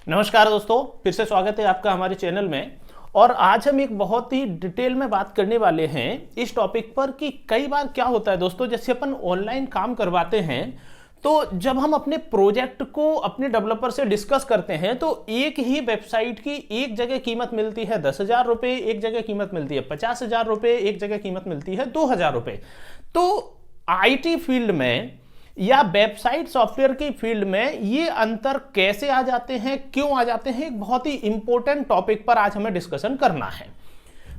नमस्कार दोस्तों, फिर से स्वागत है आपका हमारे चैनल में। और आज हम एक बहुत ही डिटेल में बात करने वाले हैं इस टॉपिक पर कि कई बार क्या होता है दोस्तों, जैसे अपन ऑनलाइन काम करवाते हैं तो जब हम अपने प्रोजेक्ट को अपने डेवलपर से डिस्कस करते हैं तो एक ही वेबसाइट की एक जगह कीमत मिलती है 10,000 रुपये, एक जगह कीमत मिलती है 50,000 रुपये, एक जगह कीमत मिलती है 2,000 रुपये। तो आईटी फील्ड में या वेबसाइट सॉफ्टवेयर की फील्ड में ये अंतर कैसे आ जाते हैं, क्यों आ जाते हैं, एक बहुत ही इंपॉर्टेंट टॉपिक पर आज हमें डिस्कशन करना है।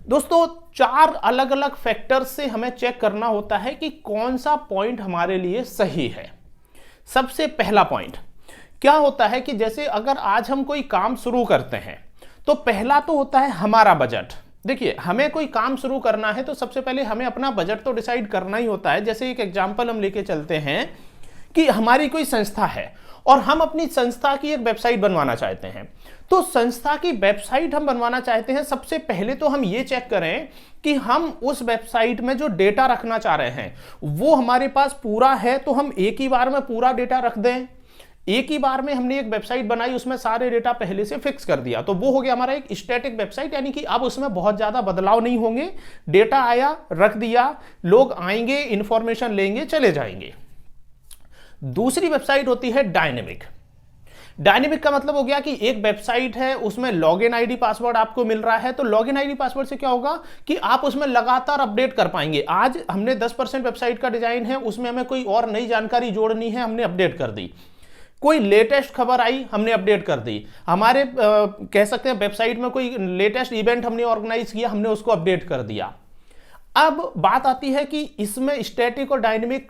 दोस्तों, 4 अलग अलग फैक्टर्स से हमें चेक करना होता है कि कौन सा पॉइंट हमारे लिए सही है। सबसे पहला पॉइंट क्या होता है कि जैसे अगर आज हम कोई काम शुरू करते हैं तो पहला तो होता है हमारा बजट। देखिए, हमें कोई काम शुरू करना है तो सबसे पहले हमें अपना बजट तो डिसाइड करना ही होता है। जैसे एक एग्जांपल हम लेके चलते हैं कि हमारी कोई संस्था है और हम अपनी संस्था की एक वेबसाइट बनवाना चाहते हैं। तो संस्था की वेबसाइट हम बनवाना चाहते हैं, सबसे पहले तो हम ये चेक करें कि हम उस वेबसाइट में जो डेटा रखना चाह रहे हैं वो हमारे पास पूरा है। तो हम एक ही बार में पूरा डेटा रख दें। एक ही बार में हमने एक वेबसाइट बनाई, उसमें सारे डेटा पहले से फिक्स कर दिया, तो वो हो गया हमारा एक स्टैटिक वेबसाइट, यानी कि अब उसमें बहुत ज्यादा बदलाव नहीं होंगे। डेटा आया, रख दिया, लोग आएंगे, इंफॉर्मेशन लेंगे, चले जाएंगे। दूसरी वेबसाइट होती है डायनेमिक। डायनेमिक का मतलब हो गया कि एक वेबसाइट है, उसमें लॉगिन आईडी पासवर्ड आपको मिल रहा है। तो लॉगिन आईडी पासवर्ड से क्या होगा कि आप उसमें लगातार अपडेट कर पाएंगे। आज हमने 10% वेबसाइट का डिजाइन है, उसमें हमें कोई और नई जानकारी जोड़नी है, हमने अपडेट कर दी। कोई लेटेस्ट खबर आई, हमने अपडेट कर दी। हमारे कह सकते हैं वेबसाइट में कोई लेटेस्ट इवेंट हमने ऑर्गेनाइज किया, हमने उसको अपडेट कर दिया। अब बात आती है कि इसमें स्टैटिक और डायनेमिक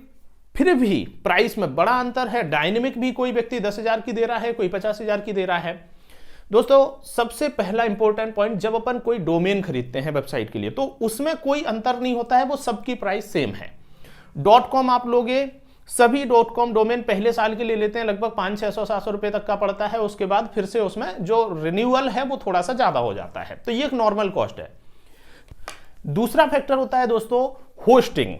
फिर भी प्राइस में बड़ा अंतर है। डायनेमिक भी कोई व्यक्ति 10,000 की दे रहा है, कोई 50,000 की दे रहा है। दोस्तों, सबसे पहला इंपॉर्टेंट पॉइंट, जब अपन कोई डोमेन खरीदते हैं वेबसाइट के लिए तो उसमें कोई अंतर नहीं होता है, वो सबकी प्राइस सेम है। .com आप लोगे, सभी .com डोमेन पहले साल के लिए लेते हैं, लगभग 500, 600, 700 रुपए तक का पड़ता है। उसके बाद फिर से उसमें जो रिन्यूअल है वो थोड़ा सा ज्यादा हो जाता है। तो ये एक नॉर्मल कॉस्ट है। दूसरा फैक्टर होता है दोस्तों होस्टिंग।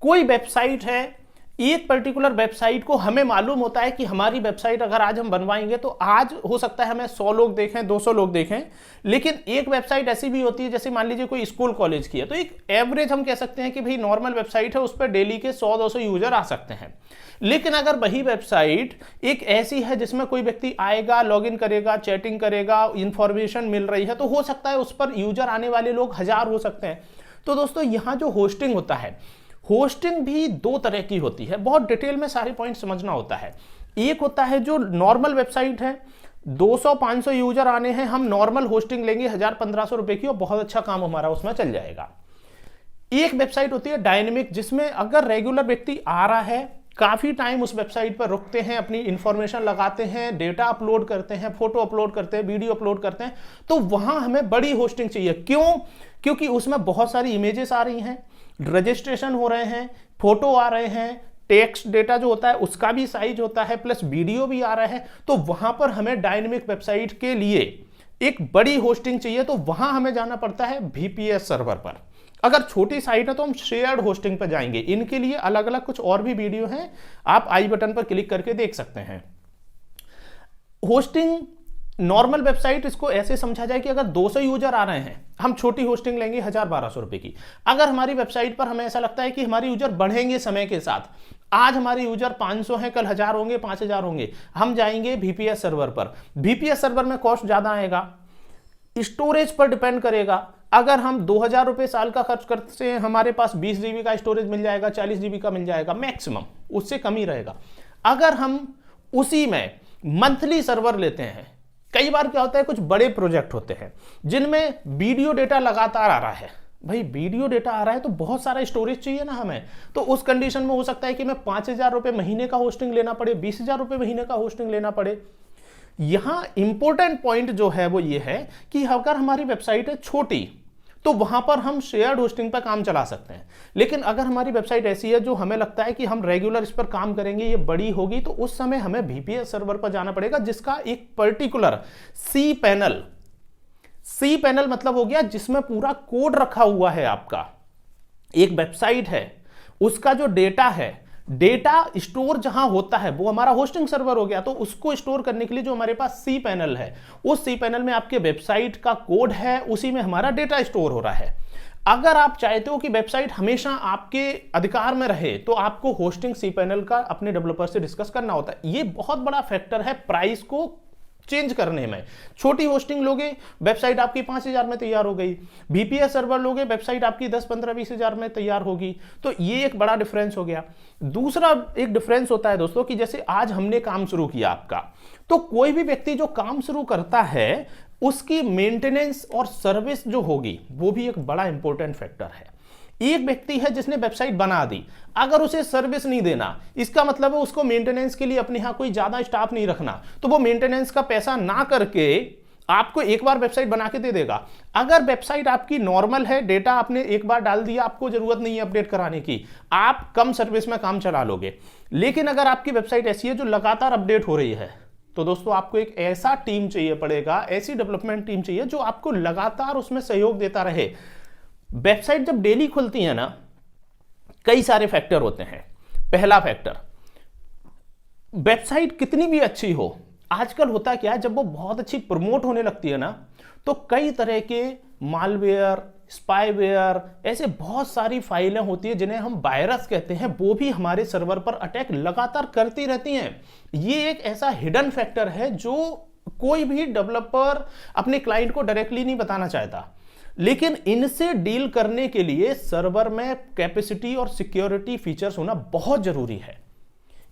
कोई वेबसाइट है, एक पर्टिकुलर वेबसाइट को हमें मालूम होता है कि हमारी वेबसाइट अगर आज हम बनवाएंगे तो आज हो सकता है हमें 100 लोग देखें, 200 लोग देखें। लेकिन एक वेबसाइट ऐसी भी होती है, जैसे मान लीजिए कोई स्कूल कॉलेज की है, तो एक एवरेज हम कह सकते हैं कि भाई नॉर्मल वेबसाइट है, उस पर डेली के 100-200 यूजर आ सकते हैं। लेकिन अगर वही वेबसाइट एक ऐसी है जिसमें कोई व्यक्ति आएगा, लॉगिन करेगा, चैटिंग करेगा, इंफॉर्मेशन मिल रही है, तो हो सकता है उस पर यूजर आने वाले लोग 1000 हो सकते हैं। तो दोस्तों, यहां जो होस्टिंग होता है, होस्टिंग भी 2 तरह की होती है। बहुत डिटेल में सारे पॉइंट समझना होता है। एक होता है जो नॉर्मल वेबसाइट है, 200-500 यूजर आने हैं, हम नॉर्मल होस्टिंग लेंगे 1000-1500 रुपए की और बहुत अच्छा काम हमारा उसमें चल जाएगा। एक वेबसाइट होती है डायनेमिक, जिसमें अगर रेगुलर व्यक्ति आ रहा है, काफी टाइम उस वेबसाइट पर रुकते हैं, अपनी इंफॉर्मेशन लगाते हैं, डेटा अपलोड करते हैं, फोटो अपलोड करते हैं, वीडियो अपलोड करते हैं, तो वहां हमें बड़ी होस्टिंग चाहिए। क्यों? क्योंकि उसमें बहुत सारी इमेजेस आ रही हैं, रजिस्ट्रेशन हो रहे हैं, फोटो आ रहे हैं, टेक्स्ट डेटा जो होता है उसका भी साइज होता है, प्लस वीडियो भी आ रहा है। तो वहां पर हमें डायनेमिक वेबसाइट के लिए एक बड़ी होस्टिंग चाहिए, तो वहां हमें जाना पड़ता है VPS सर्वर पर। अगर छोटी साइट है तो हम शेयर्ड होस्टिंग पर जाएंगे। इनके लिए अलग अलग कुछ और भी वीडियो हैं, आप आई बटन पर क्लिक करके देख सकते हैं। होस्टिंग नॉर्मल वेबसाइट, इसको ऐसे समझा जाए कि अगर 200 यूजर आ रहे हैं, हम छोटी होस्टिंग लेंगे 1000-1200 रुपए की। अगर हमारी वेबसाइट पर हमें ऐसा लगता है कि हमारे यूजर बढ़ेंगे समय के साथ, आज हमारे यूजर 500 हैं, कल 1000 होंगे, 5000 होंगे, हम जाएंगे VPS सर्वर पर। VPS सर्वर में कॉस्ट ज्यादा आएगा, स्टोरेज पर डिपेंड करेगा। अगर हम 2000 रुपए साल का खर्च करते हैं, हमारे पास 20 GB का स्टोरेज मिल जाएगा, 40 GB का मिल जाएगा मैक्सिमम, उससे कम ही रहेगा। अगर हम उसी में मंथली सर्वर लेते हैं, कई बार क्या होता है, कुछ बड़े प्रोजेक्ट होते हैं जिनमें वीडियो डेटा लगातार आ रहा है। भाई वीडियो डेटा आ रहा है तो बहुत सारा स्टोरेज चाहिए ना हमें। तो उस कंडीशन में हो सकता है कि मैं 5000 रुपए महीने का होस्टिंग लेना पड़े, 20,000 रुपए महीने का होस्टिंग लेना पड़े। यहां इंपॉर्टेंट पॉइंट जो है वो ये है कि अगर हमारी वेबसाइट है छोटी तो वहां पर हम शेयर्ड होस्टिंग पर काम चला सकते हैं। लेकिन अगर हमारी वेबसाइट ऐसी है जो हमें लगता है कि हम रेगुलर इस पर काम करेंगे, ये बड़ी होगी, तो उस समय हमें VPS सर्वर पर जाना पड़ेगा, जिसका एक पर्टिकुलर सी पैनल मतलब हो गया जिसमें पूरा कोड रखा हुआ है। आपका एक वेबसाइट है, उसका जो डेटा है डेटा स्टोर जहां होता है वो हमारा होस्टिंग सर्वर हो गया। तो उसको स्टोर करने के लिए जो हमारे पास सी पैनल है, उस सी पैनल में आपके वेबसाइट का कोड है, उसी में हमारा डेटा स्टोर हो रहा है। अगर आप चाहते हो कि वेबसाइट हमेशा आपके अधिकार में रहे तो आपको होस्टिंग सी पैनल का अपने डेवलपर से डिस्कस करना होता है। ये बहुत बड़ा फैक्टर है प्राइस को चेंज करने में। छोटी होस्टिंग लोगे, वेबसाइट आपकी 5,000 में तैयार हो गई। VPS सर्वर लोगे, वेबसाइट आपकी 10, 15, 20,000 में तैयार होगी। तो ये एक बड़ा डिफरेंस हो गया। दूसरा एक डिफरेंस होता है दोस्तों कि जैसे आज हमने काम शुरू किया आपका, तो कोई भी व्यक्ति जो काम शुरू करता है उसकी मेंटेनेंस और सर्विस जो होगी वो भी एक बड़ा इंपॉर्टेंट फैक्टर है। एक व्यक्ति है जिसने वेबसाइट बना दी, अगर उसे सर्विस नहीं देना, इसका मतलब है उसको मेंटेनेंस के लिए अपने यहां कोई ज्यादा स्टाफ नहीं रखना, तो वो मेंटेनेंस का पैसा ना करके आपको एक बार वेबसाइट बना के दे देगा। अगर वेबसाइट आपकी नॉर्मल है, डेटा आपने एक बार डाल दिया, आपको जरूरत नहीं है अपडेट कराने की, आप कम सर्विस में काम चला लोगे। लेकिन अगर आपकी वेबसाइट ऐसी है जो लगातार अपडेट हो रही है, तो दोस्तों आपको एक ऐसा टीम चाहिए पड़ेगा, ऐसी डेवलपमेंट टीम चाहिए जो आपको लगातार उसमें सहयोग देता रहे। वेबसाइट जब डेली खुलती है ना, कई सारे फैक्टर होते हैं। पहला फैक्टर, वेबसाइट कितनी भी अच्छी हो, आजकल होता क्या है, जब वो बहुत अच्छी प्रमोट होने लगती है ना, तो कई तरह के मालवेयर, स्पाईवेयर, ऐसे बहुत सारी फाइलें होती है जिन्हें हम वायरस कहते हैं, वो भी हमारे सर्वर पर अटैक लगातार करती रहती हैं। ये एक ऐसा हिडन फैक्टर है जो कोई भी डेवलपर अपने क्लाइंट को डायरेक्टली नहीं बताना चाहता, लेकिन इनसे डील करने के लिए सर्वर में कैपेसिटी और सिक्योरिटी फीचर्स होना बहुत जरूरी है।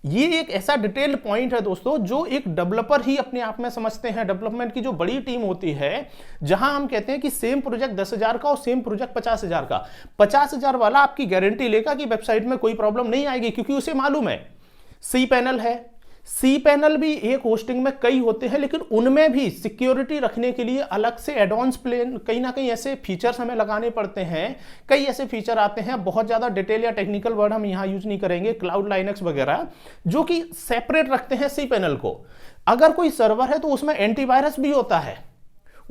ये एक ऐसा डिटेल्ड पॉइंट है दोस्तों जो एक डेवलपर ही अपने आप में समझते हैं। डेवलपमेंट की जो बड़ी टीम होती है, जहां हम कहते हैं कि सेम प्रोजेक्ट 10,000 का और सेम प्रोजेक्ट 50,000 का, 50,000 वाला आपकी गारंटी लेगा कि वेबसाइट में कोई प्रॉब्लम नहीं आएगी, क्योंकि उसे मालूम है सी पैनल है। सी पैनल भी एक होस्टिंग में कई होते हैं, लेकिन उनमें भी सिक्योरिटी रखने के लिए अलग से एडवांस प्लेन कहीं ना कहीं ऐसे फीचर्स हमें लगाने पड़ते हैं। कई ऐसे फीचर आते हैं, बहुत ज्यादा डिटेल या टेक्निकल वर्ड हम यहां यूज नहीं करेंगे, क्लाउड लाइनक्स वगैरह, जो कि सेपरेट रखते हैं सी पैनल को। अगर कोई सर्वर है तो उसमें एंटीवायरस भी होता है,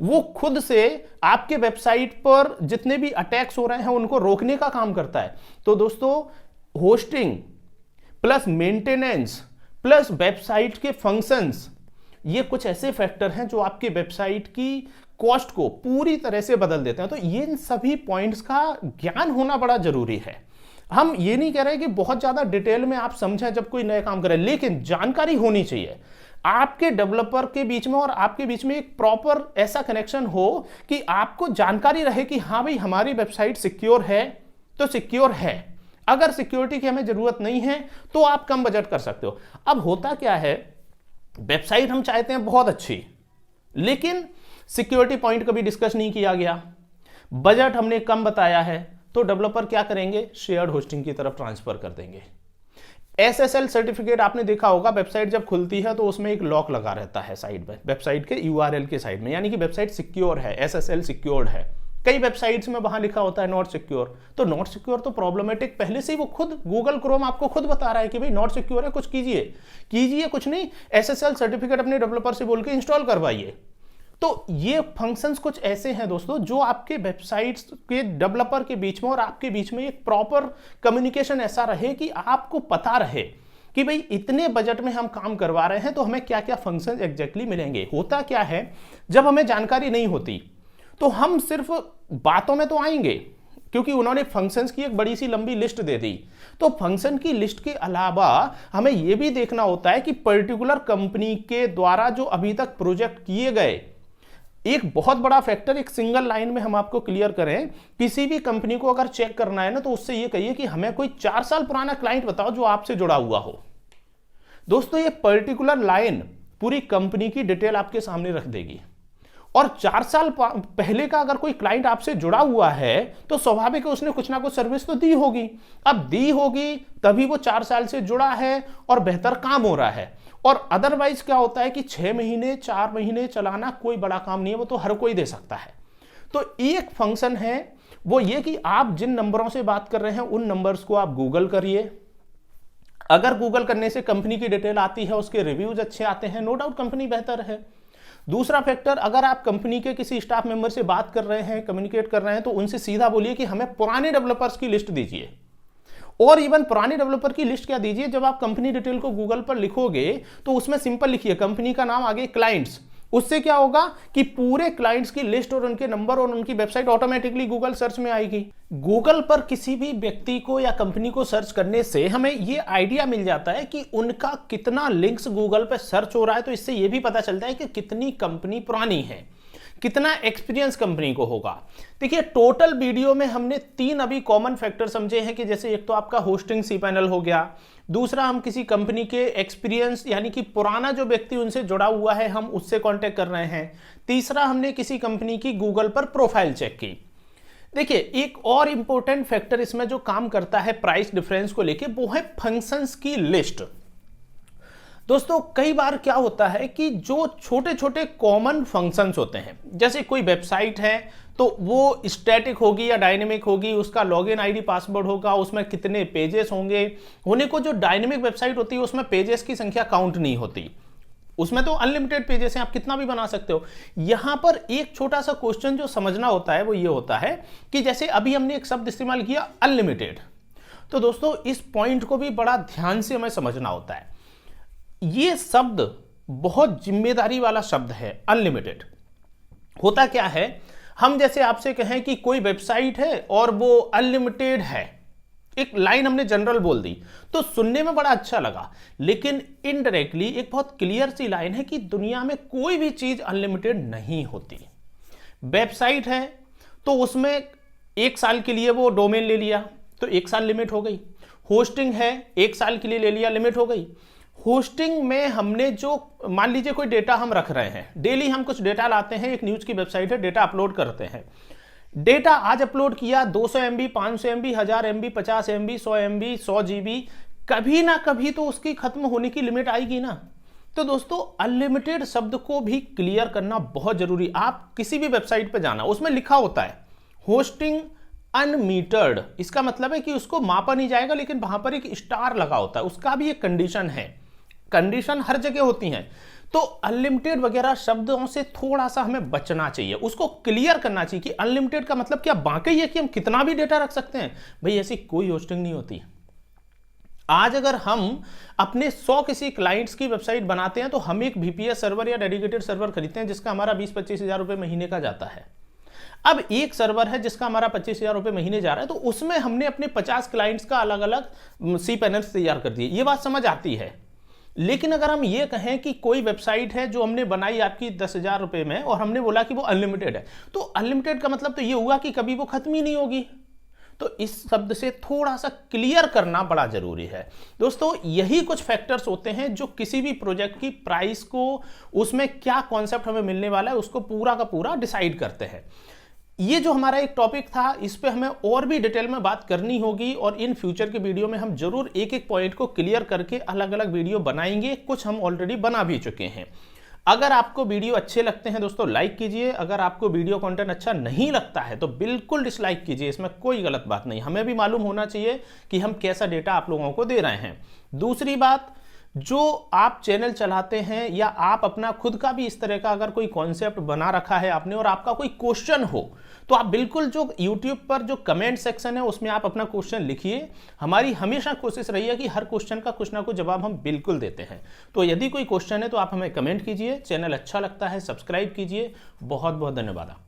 वो खुद से आपके वेबसाइट पर जितने भी अटैक्स हो रहे हैं उनको रोकने का काम करता है। तो दोस्तों, hosting plus maintenance plus website के फंक्शंस, ये कुछ ऐसे फैक्टर हैं जो आपके वेबसाइट की कॉस्ट को पूरी तरह से बदल देते हैं। तो ये इन सभी पॉइंट्स का ज्ञान होना बड़ा जरूरी है। हम ये नहीं कह रहे कि बहुत ज्यादा डिटेल में आप समझें जब कोई नया काम करें, लेकिन जानकारी होनी चाहिए आपके डेवलपर के बीच में और आपके बीच में। एक प्रॉपर ऐसा कनेक्शन हो कि आपको जानकारी रहे कि हाँ भाई, हमारी वेबसाइट सिक्योर है तो सिक्योर है। अगर सिक्योरिटी की हमें जरूरत नहीं है तो आप कम बजट कर सकते हो। अब होता क्या है, वेबसाइट हम चाहते हैं बहुत अच्छी, लेकिन सिक्योरिटी पॉइंट कभी डिस्कस नहीं किया गया, बजट हमने कम बताया है, तो डेवलपर क्या करेंगे, शेयर्ड होस्टिंग की तरफ ट्रांसफर कर देंगे। SSL सर्टिफिकेट आपने देखा होगा, वेबसाइट जब खुलती है तो उसमें एक लॉक लगा रहता है साइड में, वेबसाइट के URL के साइड में, यानी कि वेबसाइट सिक्योर है, SSL सिक्योर्ड है। कई वेबसाइट्स में वहां लिखा होता है नॉट सिक्योर। तो नॉट सिक्योर तो प्रॉब्लमेटिक पहले से ही वो खुद गूगल क्रोम आपको खुद बता रहा है कि भाई नॉट सिक्योर है, कुछ कीजिए कुछ नहीं, SSL सर्टिफिकेट अपने डेवलपर से बोल के इंस्टॉल करवाइए। तो ये फंक्शंस कुछ ऐसे हैं दोस्तों जो आपके वेबसाइट्स के डेवलपर के बीच में और आपके बीच में एक प्रॉपर कम्युनिकेशन ऐसा रहे कि आपको पता रहे कि भाई इतने बजट में हम काम करवा रहे हैं तो हमें क्या क्या फंक्शन एग्जैक्टली मिलेंगे। होता क्या है, जब हमें जानकारी नहीं होती तो हम सिर्फ बातों में तो आएंगे, क्योंकि उन्होंने फंक्शंस की एक बड़ी सी लंबी लिस्ट दे दी। तो फंक्शन की लिस्ट के अलावा हमें यह भी देखना होता है कि पर्टिकुलर कंपनी के द्वारा जो अभी तक प्रोजेक्ट किए गए, एक बहुत बड़ा फैक्टर, एक सिंगल लाइन में हम आपको क्लियर करें, किसी भी कंपनी को अगर चेक करना है ना, तो उससे यह कहिए कि हमें कोई 4 साल पुराना क्लाइंट बताओ जो आपसे जुड़ा हुआ हो। दोस्तों, ये पर्टिकुलर लाइन पूरी कंपनी की डिटेल आपके सामने रख देगी। और 4 साल पहले का अगर कोई क्लाइंट आपसे जुड़ा हुआ है तो स्वाभाविक है उसने कुछ ना कुछ सर्विस तो दी होगी। अब दी होगी तभी वो 4 साल से जुड़ा है और बेहतर काम हो रहा है। और अदरवाइज क्या होता है कि 6 महीने 4 महीने चलाना कोई बड़ा काम नहीं है, वो तो हर कोई दे सकता है। तो एक फंक्शन है वो ये कि आप जिन नंबरों से बात कर रहे हैं उन नंबर्स को आप गूगल करिए। अगर गूगल करने से कंपनी की डिटेल आती है, उसके रिव्यूज अच्छे आते हैं, नो डाउट कंपनी बेहतर है। दूसरा फैक्टर, अगर आप कंपनी के किसी स्टाफ मेंबर से बात कर रहे हैं, कम्युनिकेट कर रहे हैं, तो उनसे सीधा बोलिए कि हमें पुराने डेवलपर्स की लिस्ट दीजिए। और इवन पुराने डेवलपर की लिस्ट क्या दीजिए, जब आप कंपनी डिटेल को गूगल पर लिखोगे तो उसमें सिंपल लिखिए कंपनी का नाम, आगे क्लाइंट्स। उससे क्या होगा कि पूरे क्लाइंट्स की लिस्ट और उनके नंबर और उनकी वेबसाइट ऑटोमेटिकली गूगल सर्च में आएगी। गूगल पर किसी भी व्यक्ति को या कंपनी को सर्च करने से हमें यह आइडिया मिल जाता है कि उनका कितना लिंक्स गूगल पर सर्च हो रहा है। तो इससे यह भी पता चलता है कि कितनी कंपनी पुरानी है, कितना एक्सपीरियंस कंपनी को होगा। देखिए टोटल वीडियो में हमने 3 अभी कॉमन फैक्टर समझे हैं कि जैसे एक तो आपका होस्टिंग cPanel हो गया, दूसरा हम किसी कंपनी के एक्सपीरियंस यानी कि पुराना जो व्यक्ति उनसे जुड़ा हुआ है हम उससे कांटेक्ट कर रहे हैं, तीसरा हमने किसी कंपनी की गूगल पर प्रोफाइल चेक की। देखिए एक और इंपॉर्टेंट फैक्टर इसमें जो काम करता है प्राइस डिफरेंस को लेके, वो है फंक्शंस की लिस्ट। दोस्तों कई बार क्या होता है कि जो छोटे छोटे कॉमन फंक्शंस होते हैं, जैसे कोई वेबसाइट है तो वो स्टैटिक होगी या डायनेमिक होगी, उसका लॉगिन आईडी पासवर्ड होगा, उसमें कितने पेजेस होंगे। होने को जो डायनेमिक वेबसाइट होती है उसमें पेजेस की संख्या काउंट नहीं होती, उसमें तो अनलिमिटेड पेजेस हैं, आप कितना भी बना सकते हो। यहां पर एक छोटा सा क्वेश्चन जो समझना होता है वो ये होता है कि जैसे अभी हमने एक शब्द इस्तेमाल किया अनलिमिटेड, तो दोस्तों इस पॉइंट को भी बड़ा ध्यान से हमें समझना होता है। ये शब्द बहुत जिम्मेदारी वाला शब्द है अनलिमिटेड। होता क्या है, हम जैसे आपसे कहें कि कोई वेबसाइट है और वो अनलिमिटेड है, एक लाइन हमने जनरल बोल दी तो सुनने में बड़ा अच्छा लगा, लेकिन इनडायरेक्टली एक बहुत क्लियर सी लाइन है कि दुनिया में कोई भी चीज अनलिमिटेड नहीं होती। वेबसाइट है तो उसमें 1 साल के लिए वो डोमेन ले लिया तो 1 साल लिमिट हो गई। होस्टिंग है 1 साल के लिए ले लिया, लिमिट हो गई। होस्टिंग में हमने जो मान लीजिए कोई डेटा हम रख रहे हैं, डेली हम कुछ डेटा लाते हैं, एक न्यूज की वेबसाइट है, डेटा अपलोड करते हैं। डेटा आज अपलोड किया 200 MB, 500 MB, 1000 MB, 50 MB, 100 MB, 100 GB, कभी ना कभी तो उसकी खत्म होने की लिमिट आएगी ना। तो दोस्तों अनलिमिटेड शब्द को भी क्लियर करना बहुत जरूरी। आप किसी भी वेबसाइट पे जाना, उसमें लिखा होता है होस्टिंग अनमीटर्ड, इसका मतलब है कि उसको मापा नहीं जाएगा, लेकिन वहां पर एक स्टार लगा होता है, उसका भी एक कंडीशन है। कंडीशन हर जगह होती हैं। तो अनलिमिटेड वगैरह शब्दों से थोड़ा सा हमें बचना चाहिए, उसको क्लियर करना चाहिए कि अनलिमिटेड का मतलब क्या बाकी है कि हम कितना भी डेटा रख सकते हैं। भाई ऐसी कोई होस्टिंग नहीं होती। आज अगर हम अपने 100 किसी क्लाइंट्स की वेबसाइट बनाते हैं तो हम एक VPS सर्वर या डेडिकेटेड सर्वर खरीदते हैं जिसका हमारा 20-25 हजार रुपए महीने का जाता है। अब एक सर्वर है जिसका हमारा 25 हजार रुपए महीने जा रहा है, तो उसमें हमने अपने 50 क्लाइंट्स का अलग अलग cPanel तैयार कर दिए। ये बात समझ आती है। लेकिन अगर हम ये कहें कि कोई वेबसाइट है जो हमने बनाई आपकी 10,000 रुपए में और हमने बोला कि वो अनलिमिटेड है, तो अनलिमिटेड का मतलब तो ये हुआ कि कभी वो खत्म ही नहीं होगी। तो इस शब्द से थोड़ा सा क्लियर करना बड़ा जरूरी है। दोस्तों यही कुछ फैक्टर्स होते हैं जो किसी भी प्रोजेक्ट की प्राइस को, उसमें क्या कॉन्सेप्ट हमें मिलने वाला है, उसको पूरा का पूरा डिसाइड करते हैं। ये जो हमारा एक टॉपिक था, इस पे हमें और भी डिटेल में बात करनी होगी और इन फ्यूचर के वीडियो में हम जरूर एक एक पॉइंट को क्लियर करके अलग अलग वीडियो बनाएंगे। कुछ हम ऑलरेडी बना भी चुके हैं। अगर आपको वीडियो अच्छे लगते हैं दोस्तों लाइक कीजिए, अगर आपको वीडियो कंटेंट अच्छा नहीं लगता है तो बिल्कुल डिसलाइक कीजिए, इसमें कोई गलत बात नहीं। हमें भी मालूम होना चाहिए कि हम कैसा डेटा आप लोगों को दे रहे हैं। दूसरी बात, जो आप चैनल चलाते हैं या आप अपना खुद का भी इस तरह का अगर कोई कॉन्सेप्ट बना रखा है आपने और आपका कोई क्वेश्चन हो, तो आप बिल्कुल जो YouTube पर जो कमेंट सेक्शन है उसमें आप अपना क्वेश्चन लिखिए। हमारी हमेशा कोशिश रही है कि हर क्वेश्चन का कुछ ना कुछ जवाब हम बिल्कुल देते हैं। तो यदि कोई क्वेश्चन है तो आप हमें कमेंट कीजिए। चैनल अच्छा लगता है सब्सक्राइब कीजिए। बहुत बहुत धन्यवाद।